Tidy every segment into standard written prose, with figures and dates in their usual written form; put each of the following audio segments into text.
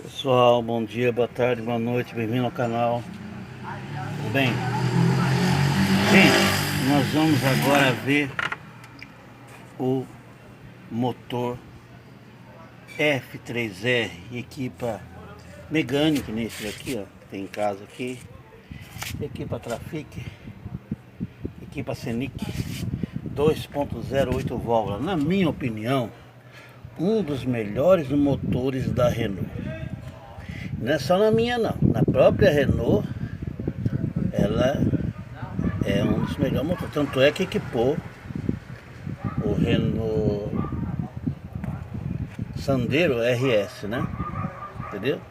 Pessoal, bom dia, boa tarde, boa noite, bem-vindo ao canal. Tudo bem? Gente, nós vamos agora ver o motor F3R, equipa mecânica nesse daqui, ó, que tem em casa aqui, equipa Trafic, equipa Scenic 2.08 válvula. Na minha opinião, um dos melhores motores da Renault. Não é só na minha não, na própria Renault ela é um dos melhores motores. Tanto é que equipou o Renault Sandero RS, né? Entendeu?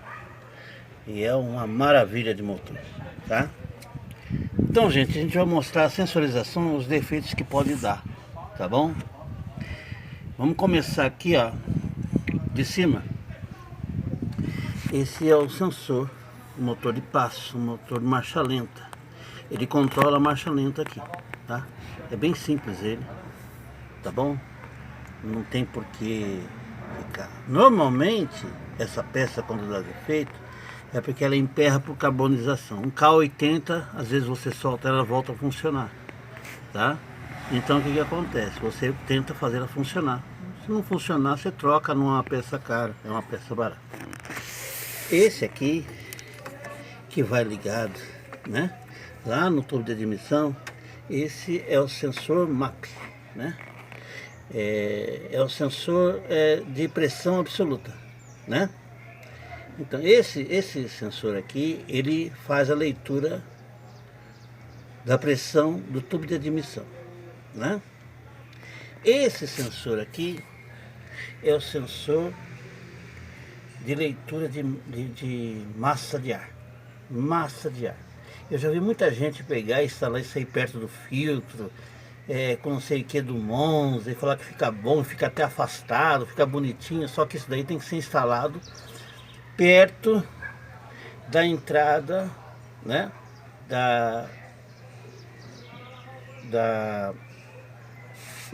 E é uma maravilha de motor, tá? Então, gente, a gente vai mostrar a sensorização, os defeitos que pode dar, tá bom? Vamos começar aqui, ó, de cima. Esse é o sensor, o motor de passo, o motor de marcha lenta. Ele controla a marcha lenta aqui, tá? É bem simples ele, tá bom? Não tem por que ficar. Normalmente, essa peça quando dá defeito, é porque ela emperra por carbonização. Um K80, às vezes você solta ela volta a funcionar, tá? Então o que acontece? Você tenta fazer ela funcionar. Se não funcionar, você troca numa peça cara, é uma peça barata. Esse aqui, que vai ligado, né? Lá no tubo de admissão, esse é o sensor MAP, né? É o sensor de pressão absoluta, né? Então esse sensor aqui, ele faz a leitura da pressão do tubo de admissão, né? Esse sensor aqui é o sensor de leitura de massa de ar. Massa de ar. Eu já vi muita gente pegar e instalar isso aí perto do filtro, com não sei o que do Monza, e falar que fica bom, fica até afastado, fica bonitinho, só que isso daí tem que ser instalado perto da entrada, né?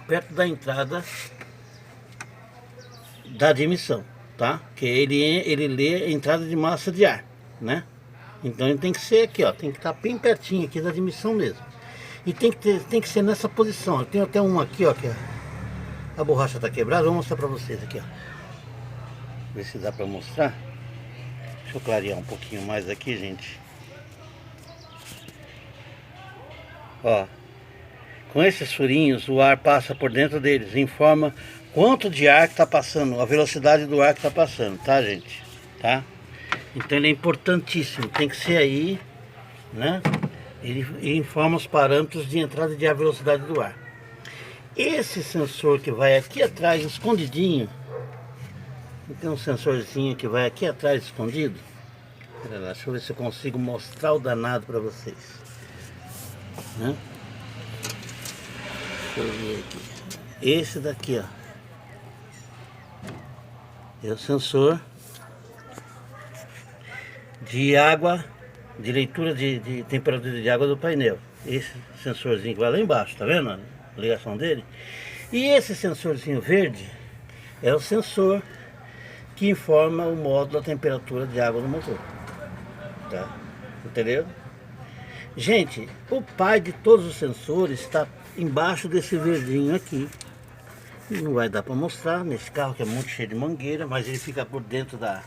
Perto da entrada da admissão, tá? Que ele lê a entrada de massa de ar, né? Então ele tem que ser aqui, ó, tem que estar bem pertinho aqui da admissão mesmo. E tem que ser nessa posição. Eu tenho até um aqui, ó, que a borracha tá quebrada, vou mostrar pra vocês aqui, ó. Ver se dá pra mostrar. Deixa eu clarear um pouquinho mais aqui, gente. Ó, com esses furinhos o ar passa por dentro deles, informa quanto de ar que tá passando, a velocidade do ar que tá passando, tá, gente? Tá? Então ele é importantíssimo, tem que ser aí, né? Ele informa os parâmetros de entrada de ar, velocidade do ar. Esse sensor que vai aqui atrás, escondidinho, tem um sensorzinho que vai aqui atrás, escondido. Olha lá, deixa eu ver se eu consigo mostrar o danado para vocês, né? Deixa eu ver aqui. Esse daqui, ó, é o sensor de água, de leitura de temperatura de água do painel. Esse sensorzinho que vai lá embaixo, tá vendo a ligação dele? E esse sensorzinho verde é o sensor que informa o módulo da temperatura de água do motor, tá? Entendeu? Gente, o pai de todos os sensores está embaixo desse verdinho aqui. Não vai dar para mostrar nesse carro que é muito cheio de mangueira, mas ele fica por dentro da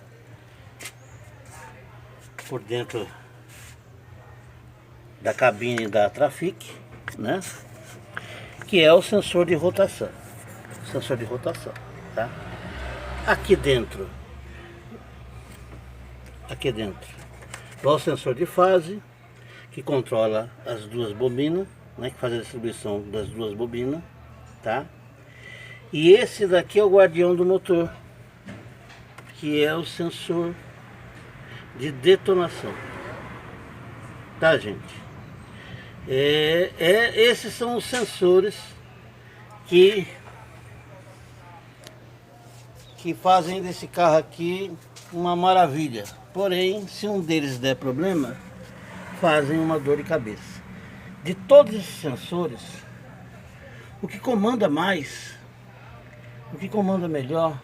cabine da Trafic, né? Que é o sensor de rotação. Sensor de rotação, tá? Aqui dentro é o sensor de fase, que controla as duas bobinas, né? Que faz a distribuição das duas bobinas, tá? E esse daqui é o guardião do motor, que é o sensor de detonação, tá, gente? Esses são os sensores que fazem desse carro aqui uma maravilha. Porém, se um deles der problema, fazem uma dor de cabeça. De todos esses sensores, o que comanda mais, o que comanda melhor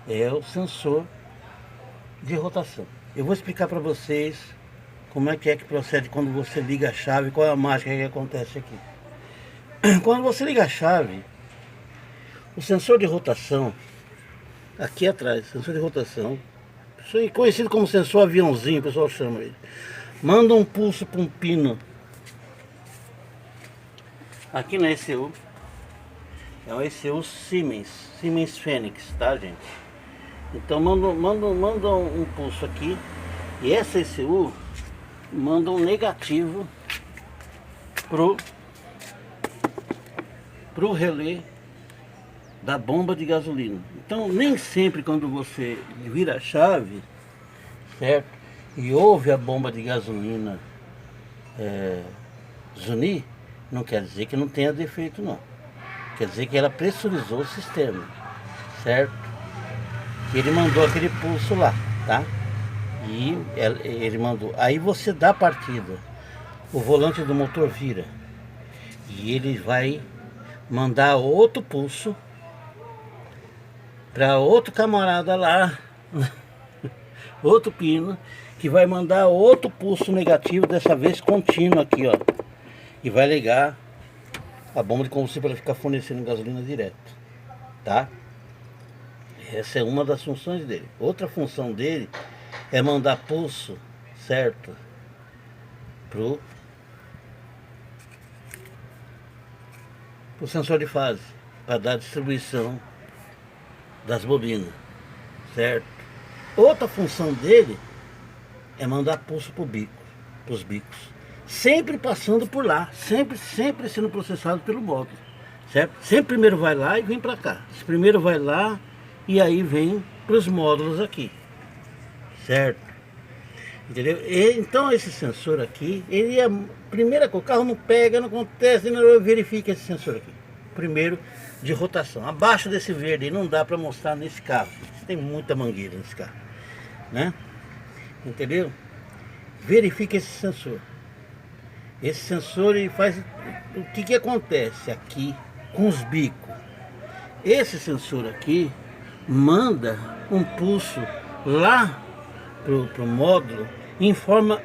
é o sensor de rotação. Eu vou explicar para vocês como é que procede quando você liga a chave, qual é a mágica que acontece aqui. Quando você liga a chave, o sensor de rotação, aqui atrás, sensor de rotação, isso aí conhecido como sensor aviãozinho, o pessoal chama ele, manda um pulso para um pino aqui na ECU. É um ECU Siemens Fênix, tá, gente? Então manda um pulso aqui, e essa ECU manda um negativo pro relé da bomba de gasolina. Então nem sempre quando você vira a chave, certo, e ouve a bomba de gasolina zunir, não quer dizer que não tenha defeito, não. Quer dizer que ela pressurizou o sistema, certo? Ele mandou aquele pulso lá, tá? E ele mandou. Aí você dá a partida, o volante do motor vira e ele vai mandar outro pulso para outro camarada lá, outro pino, que vai mandar outro pulso negativo, dessa vez contínuo aqui, ó, e vai ligar a bomba de combustível para ficar fornecendo gasolina direto, tá? Essa é uma das funções dele. Outra função dele é mandar pulso, certo, pro sensor de fase, para dar distribuição das bobinas, certo? Outra função dele é mandar pulso pros bicos, sempre passando por lá, sempre sendo processado pelo módulo, certo? Sempre primeiro vai lá e vem para cá. Primeiro vai lá e aí vem para os módulos aqui, certo? Entendeu? Então esse sensor aqui, ele é a primeira coisa, o carro não pega, não acontece, não verifica esse sensor aqui. Primeiro, de rotação. Abaixo desse verde aí não dá para mostrar nesse carro. Tem muita mangueira nesse carro, né? Entendeu? Verifica esse sensor. Esse sensor ele faz o que acontece aqui com os bicos. Esse sensor aqui manda um pulso lá pro módulo, informa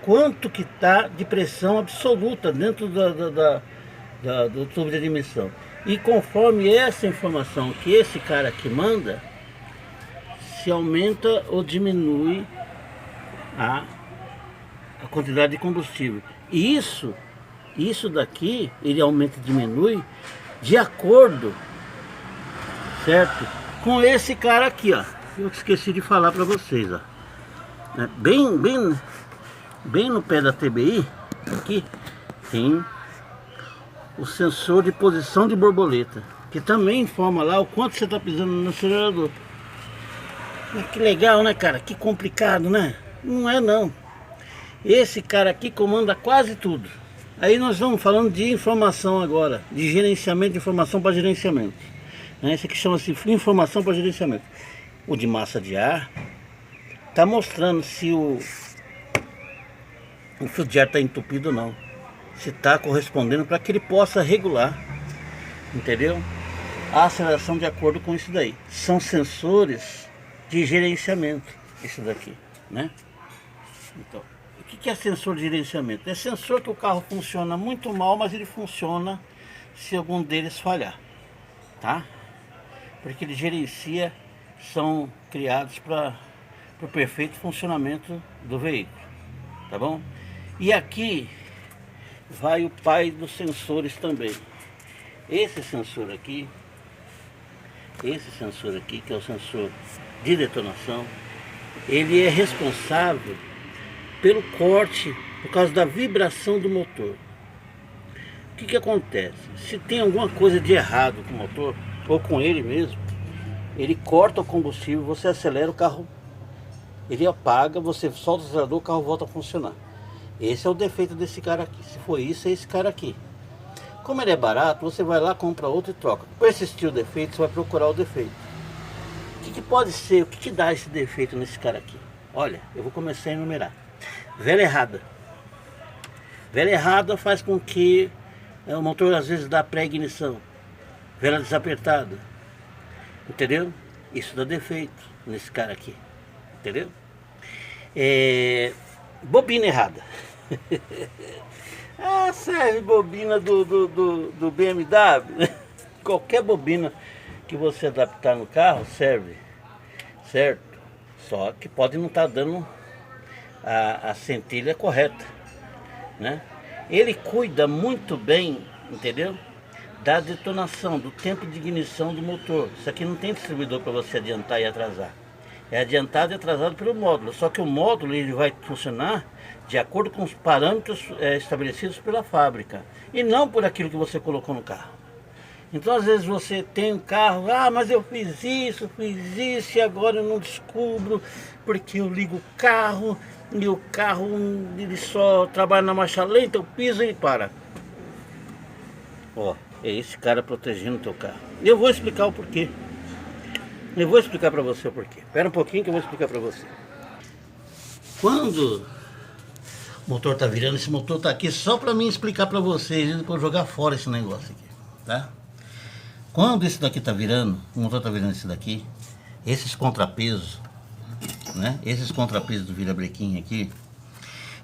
quanto que está de pressão absoluta dentro do tubo de admissão. E conforme essa informação que esse cara aqui manda, se aumenta ou diminui a quantidade de combustível. E isso daqui, ele aumenta e diminui de acordo, certo, com esse cara aqui, ó. Eu esqueci de falar para vocês, ó. Bem no pé da TBI, aqui, tem o sensor de posição de borboleta, que também informa lá o quanto você está pisando no acelerador. Que legal, né, cara? Que complicado, né? Não é, não. Esse cara aqui comanda quase tudo. Aí nós vamos falando de informação agora, de gerenciamento de informação para gerenciamento. Esse aqui chama-se informação para gerenciamento. O de massa de ar está mostrando se o fio de ar está entupido ou não, se está correspondendo, para que ele possa regular, entendeu? A aceleração de acordo com isso daí. São sensores de gerenciamento, isso daqui, né? Então, o que é sensor de gerenciamento? É sensor que o carro funciona muito mal, mas ele funciona se algum deles falhar, tá? Porque ele gerencia, são criados para o perfeito funcionamento do veículo, tá bom? E aqui vai o pai dos sensores também. Esse sensor aqui, que é o sensor de detonação, ele é responsável pelo corte por causa da vibração do motor. O que acontece? Se tem alguma coisa de errado com o motor, ou com ele mesmo, ele corta o combustível, você acelera o carro, ele apaga, você solta o acelerador, o carro volta a funcionar. Esse é o defeito desse cara aqui. Se for isso, é esse cara aqui. Como ele é barato, você vai lá, compra outro e troca. Para persistir o defeito, você vai procurar o defeito. O que pode ser? O que dá esse defeito nesse cara aqui? Olha, eu vou começar a enumerar. Vela errada. Vela errada faz com que o motor às vezes dá pré-ignição. Vela desapertada. Entendeu? Isso dá defeito nesse cara aqui. entendeu? Bobina errada. Ah, serve bobina do BMW. Qualquer bobina que você adaptar no carro serve, certo? Só que pode não estar dando a centelha correta, né? Ele cuida muito bem, entendeu? Da detonação, do tempo de ignição do motor. Isso aqui não tem distribuidor para você adiantar e atrasar. É adiantado e atrasado pelo módulo. Só que o módulo ele vai funcionar de acordo com os parâmetros estabelecidos pela fábrica e não por aquilo que você colocou no carro. Então às vezes você tem um carro, mas eu fiz isso e agora eu não descubro porque eu ligo o carro e o carro ele só trabalha na marcha lenta, eu piso e ele para. Ó, é esse cara protegendo o teu carro. Eu vou explicar o porquê. Eu vou explicar para você o porquê. Espera um pouquinho que eu vou explicar para você. Quando o motor tá virando, esse motor tá aqui só para mim explicar para vocês, e depois jogar fora esse negócio aqui, tá? Quando esse daqui tá virando, o motor tá virando esse daqui, esses contrapesos, né? Esses contrapesos do virabrequim aqui,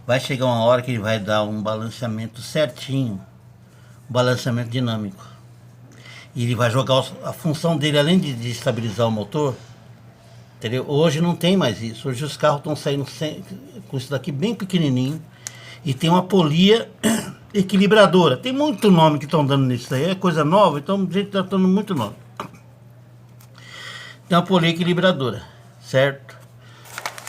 vai chegar uma hora que ele vai dar um balanceamento certinho, um balanceamento dinâmico. E ele vai jogar a função dele, além de estabilizar o motor, entendeu? Hoje não tem mais isso. Hoje os carros estão saindo com isso daqui bem pequenininho. E tem uma polia equilibradora. Tem muito nome que estão dando nisso aí. É coisa nova, então a gente está dando muito nome. Tem uma polia equilibradora, certo?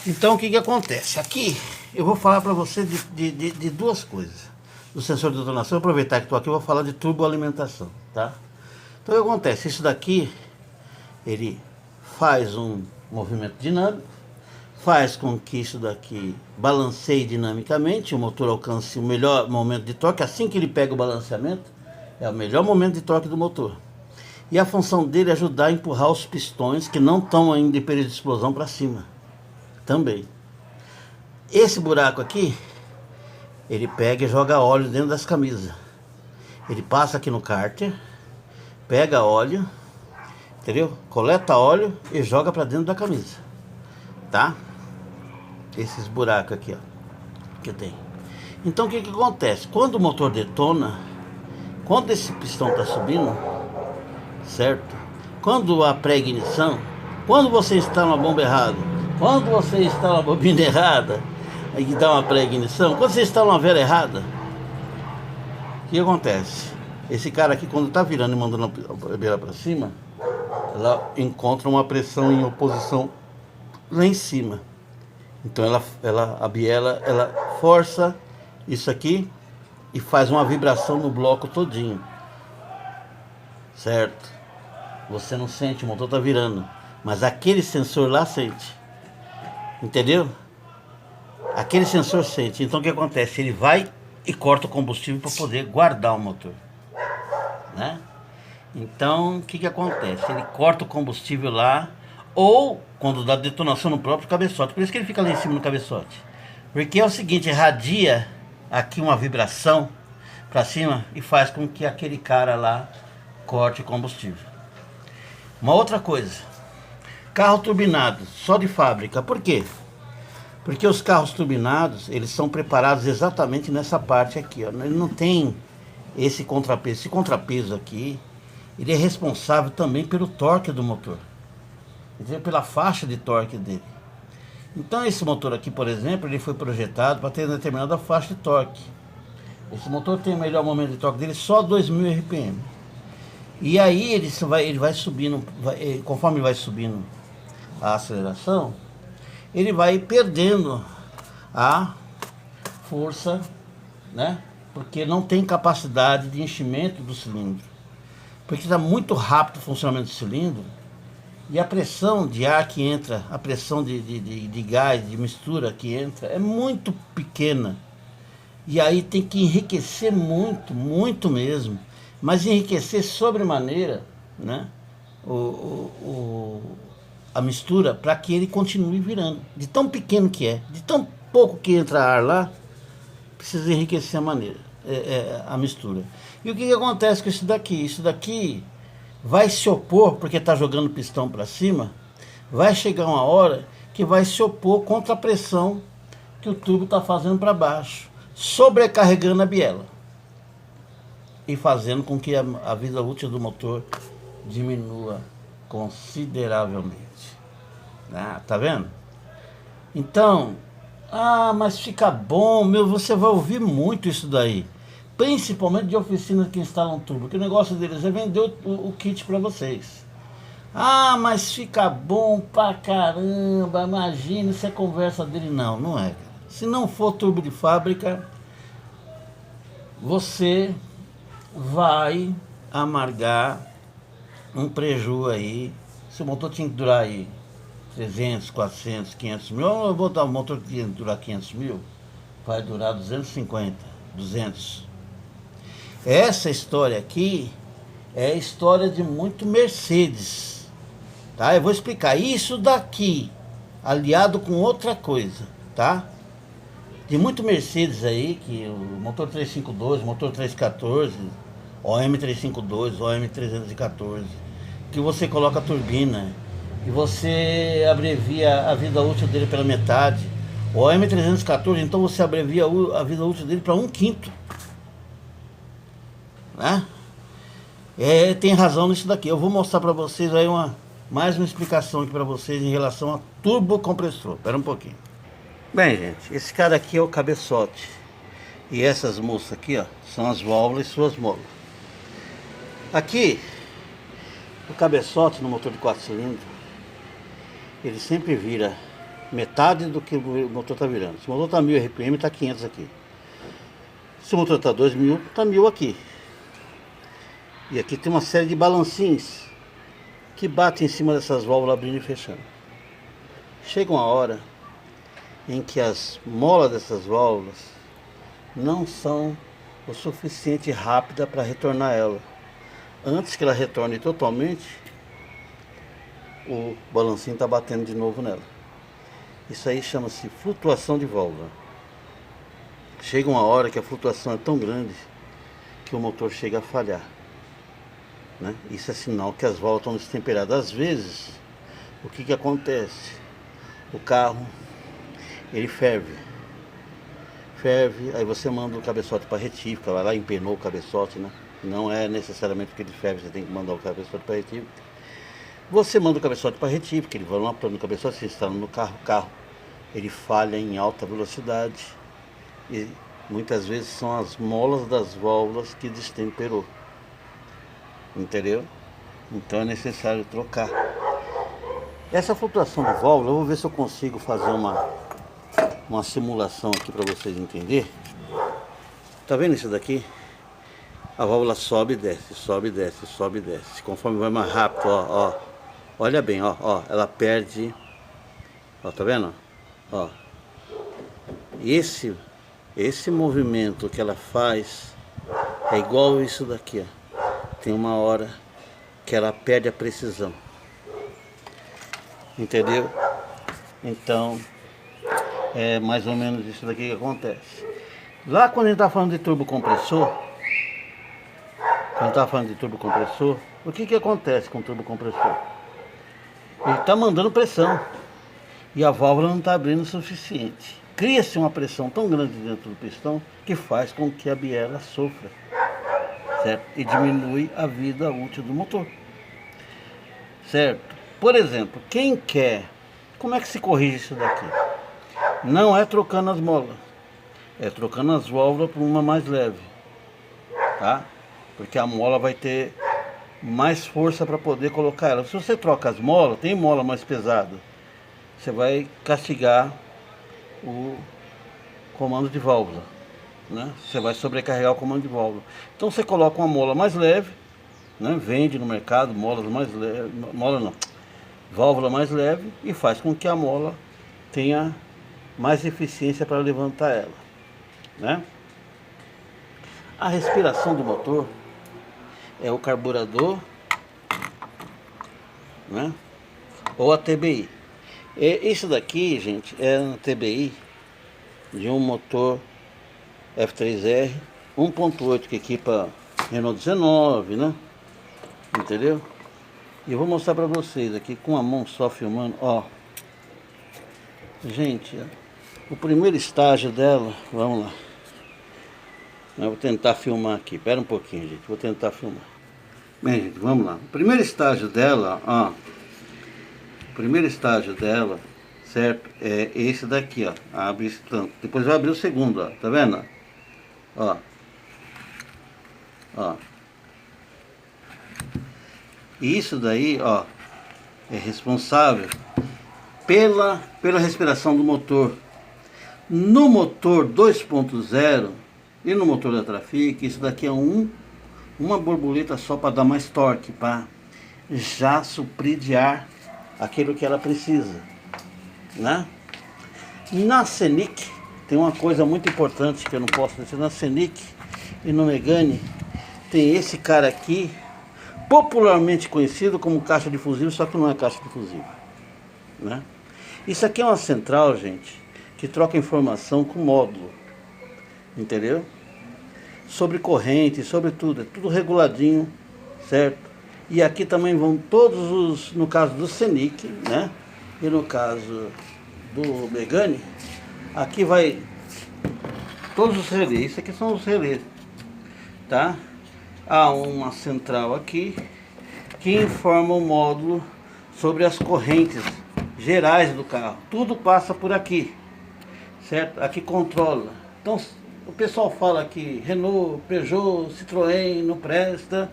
Então o que acontece? Aqui eu vou falar para você de duas coisas. Do sensor de detonação, aproveitar que estou aqui, eu vou falar de turboalimentação, tá? Então o que acontece? Isso daqui, ele faz um movimento dinâmico, faz com que isso daqui balanceie dinamicamente, o motor alcance o melhor momento de torque. Assim que ele pega o balanceamento, é o melhor momento de torque do motor. E a função dele é ajudar a empurrar os pistões que não estão ainda em período de explosão para cima, também. Esse buraco aqui, ele pega e joga óleo dentro das camisas. Ele passa aqui no cárter, pega óleo, entendeu? Coleta óleo e joga para dentro da camisa, tá? Esses buracos aqui, ó, que tem. Então o que acontece? Quando o motor detona, quando esse pistão tá subindo, certo? Quando a pré-ignição, quando você instala uma bomba errada, quando você instala uma bobina errada e dá uma pré-ignição, quando você instala uma vela errada, o que acontece? Esse cara aqui, quando tá virando e mandando a biela para cima, ela encontra uma pressão em oposição lá em cima. Então a biela, ela força isso aqui e faz uma vibração no bloco todinho, certo? Você não sente, o motor tá virando, mas aquele sensor lá sente, entendeu? Aquele sensor sente. Então o que acontece? Ele vai e corta o combustível para poder guardar o motor, né? Então o que acontece? Ele corta o combustível lá, ou quando dá detonação no próprio cabeçote. Por isso que ele fica lá em cima no cabeçote, porque é o seguinte, irradia aqui uma vibração para cima e faz com que aquele cara lá corte o combustível. Uma outra coisa, carro turbinado só de fábrica. Por quê? Porque os carros turbinados, eles são preparados exatamente nessa parte aqui, ó. Ele não tem esse contrapeso. Esse contrapeso aqui, ele é responsável também pelo torque do motor, entendeu? Pela faixa de torque dele. Então esse motor aqui, por exemplo, ele foi projetado para ter determinada faixa de torque. Esse motor tem o melhor momento de torque dele só 2000 RPM. E aí ele vai subindo, conforme ele vai subindo a aceleração, ele vai perdendo a força, né? Porque não tem capacidade de enchimento do cilindro. Porque está muito rápido o funcionamento do cilindro. E a pressão de ar que entra, a pressão de gás, de mistura que entra, é muito pequena. E aí tem que enriquecer muito, muito mesmo. Mas enriquecer sobremaneira, né? A mistura, para que ele continue virando. De tão pequeno que é, de tão pouco que entra ar lá, precisa enriquecer a mistura. E o que acontece com isso daqui? Isso daqui vai se opor, porque está jogando o pistão para cima. Vai chegar uma hora que vai se opor contra a pressão que o turbo está fazendo para baixo, sobrecarregando a biela e fazendo com que a vida útil do motor diminua consideravelmente. Tá vendo? Então, mas fica bom, meu, você vai ouvir muito isso daí. Principalmente de oficinas que instalam turbo, que o negócio deles é vender o kit para vocês. Mas fica bom pra caramba, imagina, isso é conversa dele. Não, não é. Se não for turbo de fábrica, você vai amargar um preju aí. Se o motor tinha que durar aí 300, 400, 500 mil, eu vou dar um motor que tinha que durar 500 mil, vai durar 250, 200. Essa história aqui é a história de muito Mercedes, tá? Eu vou explicar isso daqui, aliado com outra coisa, tá? De muito Mercedes aí, que o motor 352, motor 314, OM 352, OM 314, que você coloca a turbina e você abrevia a vida útil dele pela metade. O OM 314, então você abrevia a vida útil dele para 1/5, né? Tem razão nisso daqui. Eu vou mostrar para vocês aí mais uma explicação aqui para vocês em relação a turbocompressor. Espera um pouquinho. Bem, gente, esse cara aqui é o cabeçote. E essas moças aqui, ó, são as válvulas e suas molas. Aqui, o cabeçote no motor de 4 cilindros, ele sempre vira metade do que o motor está virando. Se o motor está 1000 RPM, está 500 aqui. Se o motor está 2000, está 1000 aqui. E aqui tem uma série de balancinhos que batem em cima dessas válvulas abrindo e fechando. Chega uma hora em que as molas dessas válvulas não são o suficiente rápida para retornar ela. Antes que ela retorne totalmente, o balancinho está batendo de novo nela. Isso aí chama-se flutuação de válvula. Chega uma hora que a flutuação é tão grande que o motor chega a falhar, né? Isso é sinal que as válvulas estão destemperadas. Às vezes, o que acontece? O carro, ele ferve, aí você manda o cabeçote para retífica, vai lá e empenou o cabeçote, né? Não é necessariamente porque ele ferve, você tem que mandar o cabeçote para retífica. Você manda o cabeçote para retífica, ele vai lá no cabeçote, se instala no carro, o carro ele falha em alta velocidade e muitas vezes são as molas das válvulas que destemperou, entendeu? Então é necessário trocar. Essa flutuação de válvula, eu vou ver se eu consigo fazer uma simulação aqui para vocês entenderem. Tá vendo isso daqui? A válvula sobe e desce, sobe e desce, sobe e desce. Conforme vai mais rápido, ó. Olha bem, ó, ela perde. Ó, tá vendo? Ó. Esse movimento que ela faz é igual isso daqui, ó. Tem uma hora que ela perde a precisão. Entendeu? Então, é mais ou menos isso daqui que acontece. Lá quando a gente tá falando de turbocompressor, o que acontece com o turbocompressor? Ele está mandando pressão e a válvula não está abrindo o suficiente. Cria-se uma pressão tão grande dentro do pistão que faz com que a biela sofra, certo? E diminui a vida útil do motor, certo? Por exemplo, quem quer, como é que se corrige isso daqui? Não é trocando as molas, é trocando as válvulas por uma mais leve, tá? Porque a mola vai ter mais força para poder colocar ela. Se você troca as molas, tem mola mais pesada, você vai castigar o comando de válvula, né? Você vai sobrecarregar o comando de válvula. Então você coloca uma mola mais leve, né? Vende no mercado molas mais leve, válvula mais leve, e faz com que a mola tenha mais eficiência para levantar ela, né? A respiração do motor é o carburador, né? Ou a TBI. Isso daqui, gente, é a TBI de um motor F3R 1.8 que equipa Renault 19, né? Entendeu? E eu vou mostrar para vocês aqui com a mão só filmando, ó. Gente, o primeiro estágio dela, vamos lá. Eu vou tentar filmar aqui, pera um pouquinho, gente, vou tentar filmar. Bem, gente, vamos lá. O primeiro estágio dela, ó. O primeiro estágio dela, certo? É esse daqui, ó. Abre esse tanto. Depois vai abrir o segundo, ó. Tá vendo? Ó. Ó. E isso daí, ó, é responsável pela respiração do motor. No motor 2.0 e no motor da Trafic, isso daqui é uma borboleta só para dar mais torque, para já suprir de ar aquilo que ela precisa, né? Na Scenic tem uma coisa muito importante que eu não posso dizer. Na Scenic e no Megane tem esse cara aqui, popularmente conhecido como caixa de fusível, só que não é caixa de fusível, né? Isso aqui é uma central, gente, que troca informação com módulo, entendeu? Sobre corrente, sobre tudo, é tudo reguladinho, certo? E aqui também vão todos os, no caso do Scenic, né? E no caso do Megane, aqui vai todos os relés. Isso aqui são os relés, tá? Há uma central aqui que informa o módulo sobre as correntes gerais do carro. Tudo passa por aqui, certo? Aqui controla. Então o pessoal fala que Renault, Peugeot, Citroën não presta,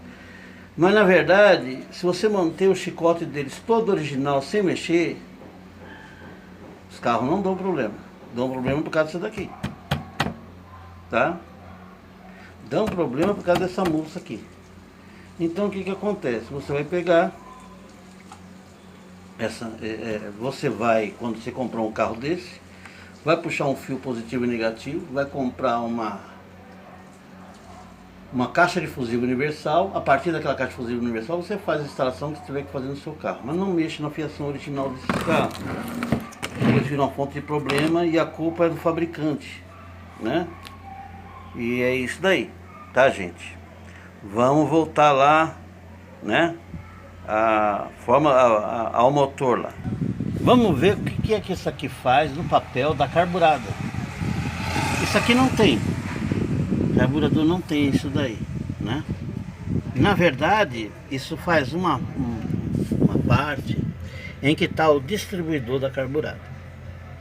mas na verdade, se você manter o chicote deles todo original, sem mexer, os carros não dão problema. Dão problema por causa disso daqui, tá? Dão problema por causa dessa moça aqui. Então o que que acontece? Você vai pegar você vai, quando você comprar um carro desse, vai puxar um fio positivo e negativo, vai comprar uma caixa de fusível universal. A partir daquela caixa de fusível universal você faz a instalação que você tiver que fazer no seu carro, mas não mexa na fiação original desse carro. Depois vira uma fonte de problema e a culpa é do fabricante, né? E é isso daí, tá, gente? Vamos voltar lá, né? Ao motor lá. Vamos ver o que é que isso aqui faz no papel da carburada. Isso aqui não tem. Carburador não tem isso daí, né? Na verdade, isso faz uma parte em que está o distribuidor da carburada,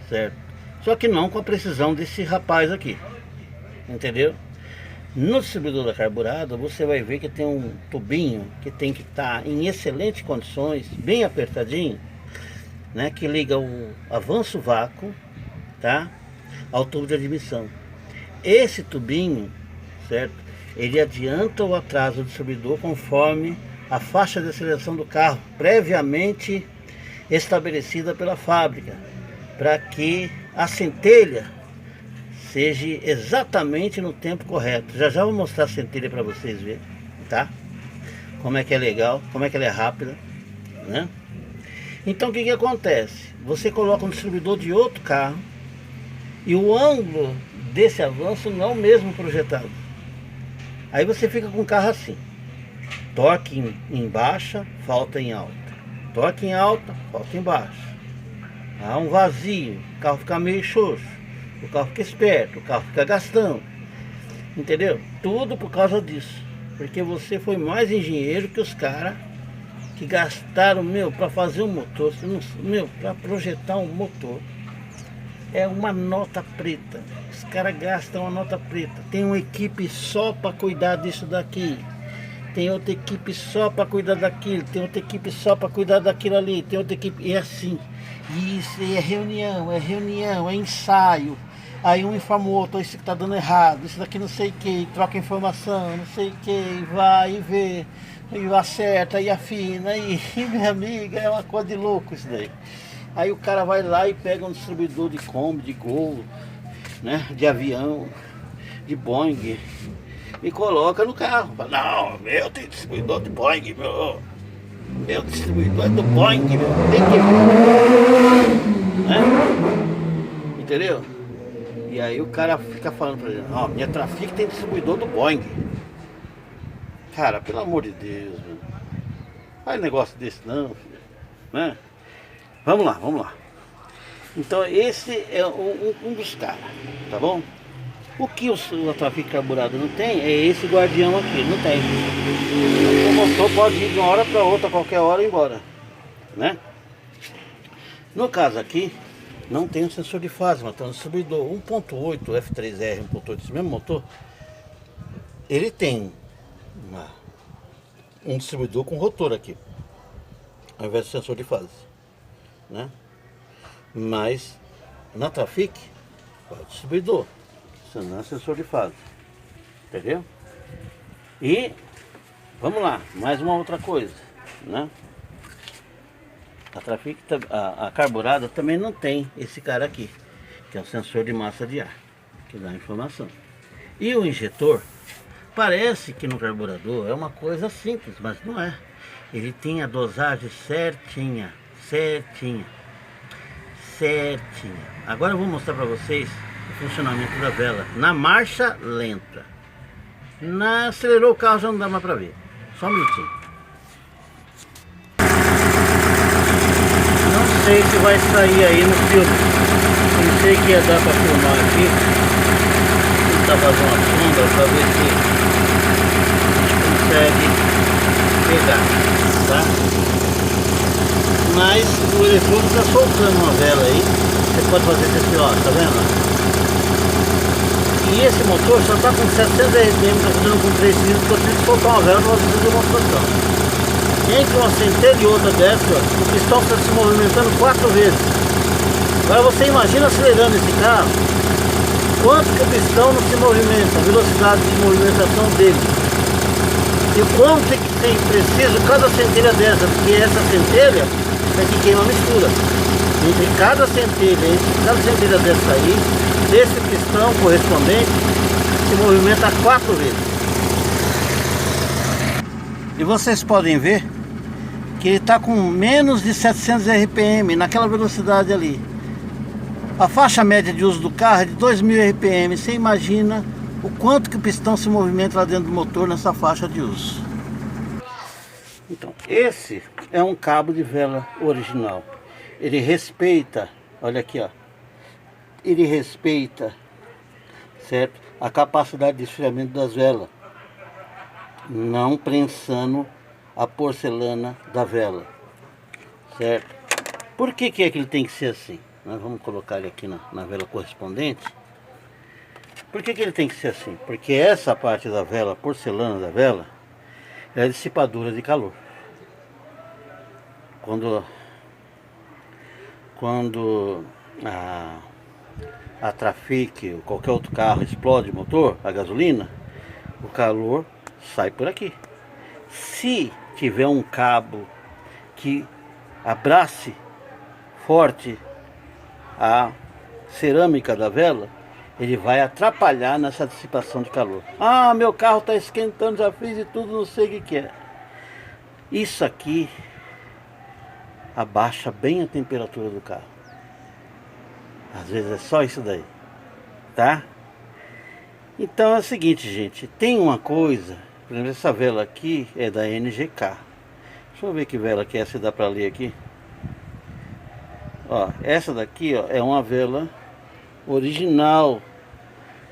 certo? Só que não com a precisão desse rapaz aqui, entendeu? No distribuidor da carburada você vai ver que tem um tubinho que tem que estar em excelentes condições, bem apertadinho, né? Que liga o avanço vácuo, tá? Ao tubo de admissão. Esse tubinho, certo? Ele adianta ou atrasa o distribuidor conforme a faixa de aceleração do carro previamente estabelecida pela fábrica, para que a centelha seja exatamente no tempo correto. Já vou mostrar a centelha para vocês verem, tá? Como é que é legal, como é que ela é rápida, né? Então o que que acontece? Você coloca um distribuidor de outro carro e o ângulo desse avanço não é o mesmo projetado. Aí você fica com o carro assim: torque em baixa, falta em alta, torque em alta, falta em baixa. Há um vazio, o carro fica meio xoxo, o carro fica esperto, o carro fica gastando, entendeu? Tudo por causa disso, porque você foi mais engenheiro que os caras que gastaram, para fazer um motor, para projetar um motor. É uma nota preta. Os caras gastam uma nota preta. Tem uma equipe só para cuidar disso daqui. Tem outra equipe só para cuidar daquilo. Tem outra equipe só para cuidar daquilo ali. Tem outra equipe. E assim. Isso é reunião, é ensaio. Aí um informa o outro, isso que tá dando errado, isso daqui não sei o que, troca informação, não sei o que, vai e vê, e acerta, e afina, e minha amiga, é uma coisa de louco isso daí. Aí o cara vai lá e pega um distribuidor de Kombi, de Gol, né, de avião, de Boeing, e coloca no carro. Fala, não, meu tem distribuidor de Boeing, meu distribuidor é do Boeing, meu, tem que ver, né? Entendeu? E aí o cara fica falando pra ele, ó, minha Trafic tem distribuidor do Boeing. Cara, pelo amor de Deus, meu. Faz negócio desse não, filho, né? Vamos lá. Então esse é um dos caras, tá bom? O que o Trafic carburado não tem é esse guardião aqui, não tem. O motor pode ir de uma hora para outra, qualquer hora, e ir embora, né? No caso aqui, não tem um sensor de fase, mas tem um distribuidor 1.8 F3R 1.8, esse mesmo motor. Ele tem um distribuidor com rotor aqui, ao invés de sensor de fase, né? Mas na Trafic é o distribuidor, isso não é sensor de fase, entendeu? E vamos lá, mais uma outra coisa, né? A Trafic, a carburada também não tem esse cara aqui, que é o sensor de massa de ar, que dá informação. E o injetor, parece que no carburador é uma coisa simples, mas não é. Ele tem a dosagem certinha. Agora eu vou mostrar para vocês o funcionamento da vela na marcha lenta. Acelerou o carro, já não dá mais para ver. Só um minutinho. Não sei se vai sair aí no filme. Pensei que ia dar para filmar aqui. Tentar fazer uma sonda para ver se a gente consegue pegar, tá? Mas o eletrônico está soltando uma vela aí. Você pode fazer desse lado, tá vendo? E esse motor só está com 700 RPM, está fazendo com 3 cilindros, porque eu tive que soltar uma vela para fazer a demonstração. Entre uma centelha e outra dessa, o pistão está se movimentando 4 vezes. Agora você imagina acelerando esse carro, quanto que o pistão não se movimenta, a velocidade de movimentação dele. E quanto que tem preciso cada centelha dessa, porque essa centelha é que queima a mistura. Entre cada centelha dessa aí, desse pistão correspondente, se movimenta 4 vezes. E vocês podem ver que ele está com menos de 700 RPM naquela velocidade ali. A faixa média de uso do carro é de 2000 RPM. Você imagina o quanto que o pistão se movimenta lá dentro do motor nessa faixa de uso. Então, esse é um cabo de vela original. Ele respeita, olha aqui, ó. Ele respeita, certo? A capacidade de esfriamento das velas, não prensando a porcelana da vela, certo? Por que é que ele tem que ser assim? Nós vamos colocar ele aqui na vela correspondente. Por que ele tem que ser assim? Porque essa parte da vela, a porcelana da vela, é dissipadora de calor. Quando a Trafic ou qualquer outro carro explode o motor, a gasolina, o calor sai por aqui. Se tiver um cabo que abrace forte a cerâmica da vela, ele vai atrapalhar nessa dissipação de calor. Ah, meu carro está esquentando, já fiz e tudo, não sei o que é. Isso aqui abaixa bem a temperatura do carro. Às vezes é só isso daí, tá? Então é o seguinte, gente, tem uma coisa, por exemplo, essa vela aqui é da NGK. Deixa eu ver que vela que é, se dá pra ler aqui. Ó, essa daqui, ó, é uma vela original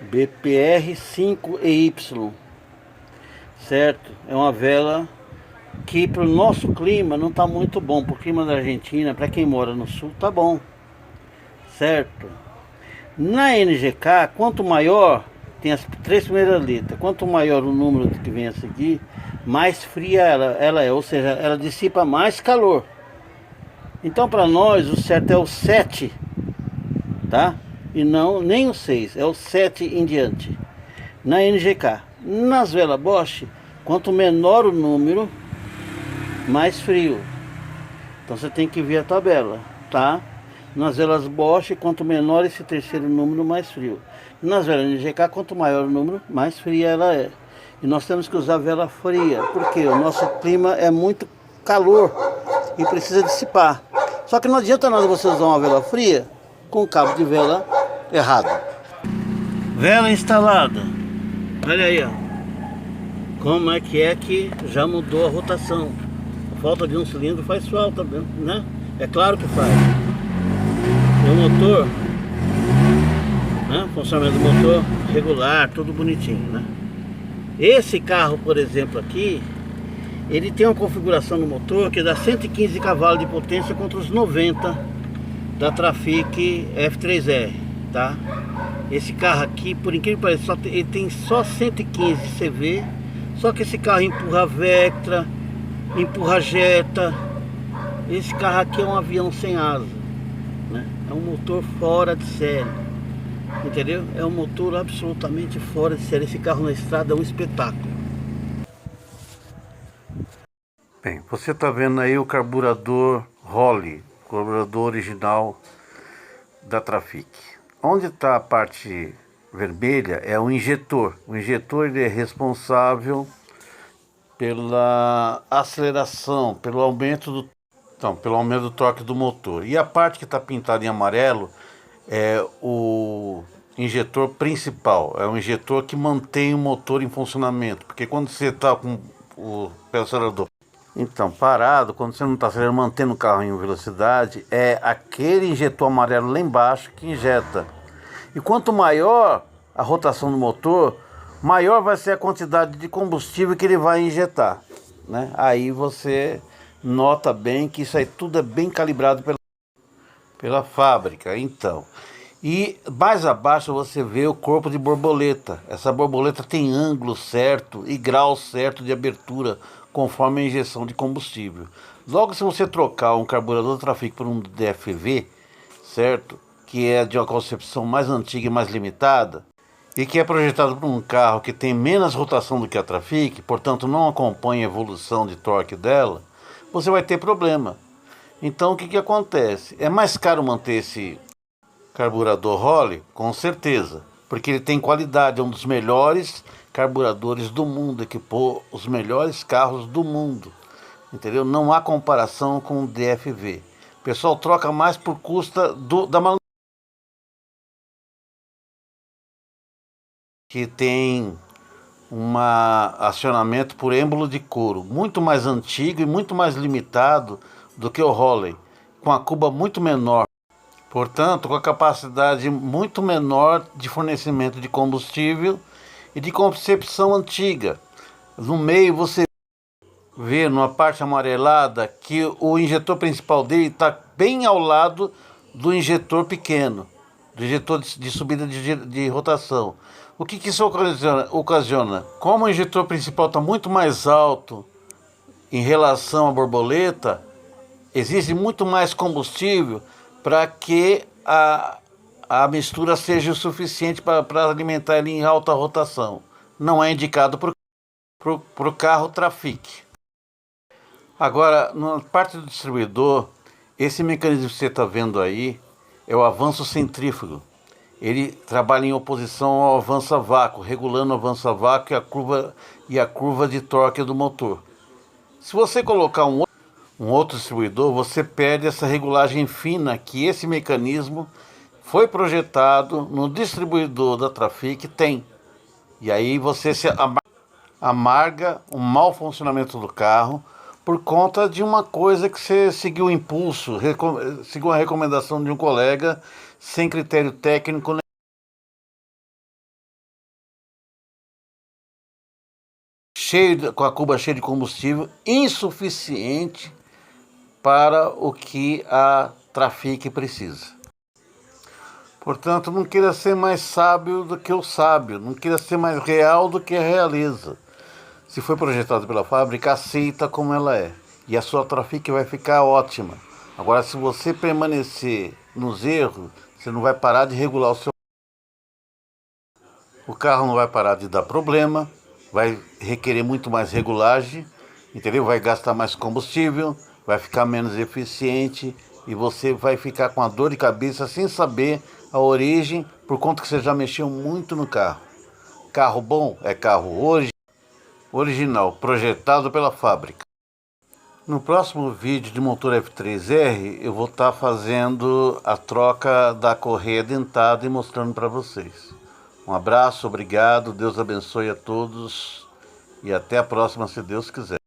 BPR 5EY, certo? É uma vela que para o nosso clima não tá muito bom. Para o clima da Argentina, para quem mora no sul, tá bom, certo? Na NGK, quanto maior, tem as 3 primeiras letras, quanto maior o número que vem a seguir, mais fria ela é, ou seja, ela dissipa mais calor. Então para nós o certo é o 7, tá? E não nem o 6, é o 7 em diante. Na NGK, nas velas Bosch, quanto menor o número, mais frio. Então você tem que ver a tabela, tá? Nas velas Bosch, quanto menor esse terceiro número, mais frio. Nas velas NGK, quanto maior o número, mais fria ela é. E nós temos que usar vela fria, porque o nosso clima é muito calor e precisa dissipar. Só que não adianta nada você usar uma vela fria com cabo de vela errado. Vela instalada. Olha aí, ó. Como é que já mudou a rotação. A falta de um cilindro faz falta, né? É claro que faz. E o motor, né? Funcionamento do motor regular, tudo bonitinho, né? Esse carro, por exemplo, aqui, ele tem uma configuração no motor que dá 115 cavalos de potência contra os 90 da Trafic F3R, tá? Esse carro aqui, por incrível que pareça, ele tem só 115 CV, só que esse carro empurra Vectra, empurra Jetta. Esse carro aqui é um avião sem asa, né? É um motor fora de série, entendeu? É um motor absolutamente fora de série. Esse carro na estrada é um espetáculo. Bem, você está vendo aí o carburador Holley, carburador original da Trafic. Onde está a parte vermelha é o injetor. O injetor ele é responsável pela aceleração, pelo aumento do torque do motor. E a parte que está pintada em amarelo é o injetor principal. É o injetor que mantém o motor em funcionamento. Porque quando você está com o acelerador parado, quando você não está acelerando, mantendo o carro em velocidade, é aquele injetor amarelo lá embaixo que injeta. E quanto maior a rotação do motor, maior vai ser a quantidade de combustível que ele vai injetar, né? Aí você nota bem que isso aí tudo é bem calibrado pela fábrica. Então, e mais abaixo você vê o corpo de borboleta. Essa borboleta tem ângulo certo e grau certo de abertura conforme a injeção de combustível. Logo, se você trocar um carburador Trafic por um DFV, certo? Que é de uma concepção mais antiga e mais limitada, e que é projetado por um carro que tem menos rotação do que a Trafic, portanto não acompanha a evolução de torque dela, você vai ter problema. Então o que acontece? É mais caro manter esse carburador Holley? Com certeza, porque ele tem qualidade, é um dos melhores carburadores do mundo, equipou os melhores carros do mundo, entendeu? Não há comparação com o DFV. O pessoal troca mais por custa da manutenção, que tem um acionamento por êmbolo de couro, muito mais antigo e muito mais limitado do que o Holley, com a cuba muito menor, portanto com a capacidade muito menor de fornecimento de combustível e de concepção antiga. No meio você vê, numa parte amarelada, que o injetor principal dele está bem ao lado do injetor pequeno, do injetor de subida de rotação. O que isso ocasiona? Como o injetor principal está muito mais alto em relação à borboleta, exige muito mais combustível para que a mistura seja o suficiente para alimentar ele em alta rotação. Não é indicado para o carro Trafic. Agora, na parte do distribuidor, esse mecanismo que você está vendo aí é o avanço centrífugo. Ele trabalha em oposição ao avança-vácuo, regulando o avança-vácuo e a curva de torque do motor. Se você colocar um outro distribuidor, você perde essa regulagem fina que esse mecanismo foi projetado no distribuidor da Trafic tem. E aí você se amarga o mau funcionamento do carro por conta de uma coisa que você seguiu o impulso, seguiu a recomendação de um colega sem critério técnico, com a cuba cheia de combustível, insuficiente para o que a Trafic precisa. Portanto, não queira ser mais sábio do que o sábio, não queira ser mais real do que a realeza. Se foi projetado pela fábrica, aceita como ela é. E a sua Trafic vai ficar ótima. Agora, se você permanecer nos erros, você não vai parar de regular o seu... O carro não vai parar de dar problema, vai requerer muito mais regulagem, entendeu? Vai gastar mais combustível, vai ficar menos eficiente e você vai ficar com a dor de cabeça sem saber a origem, por conta que você já mexeu muito no carro. Carro bom é carro original, projetado pela fábrica. No próximo vídeo de motor F3R, eu vou estar fazendo a troca da correia dentada e mostrando para vocês. Um abraço, obrigado, Deus abençoe a todos e até a próxima, se Deus quiser.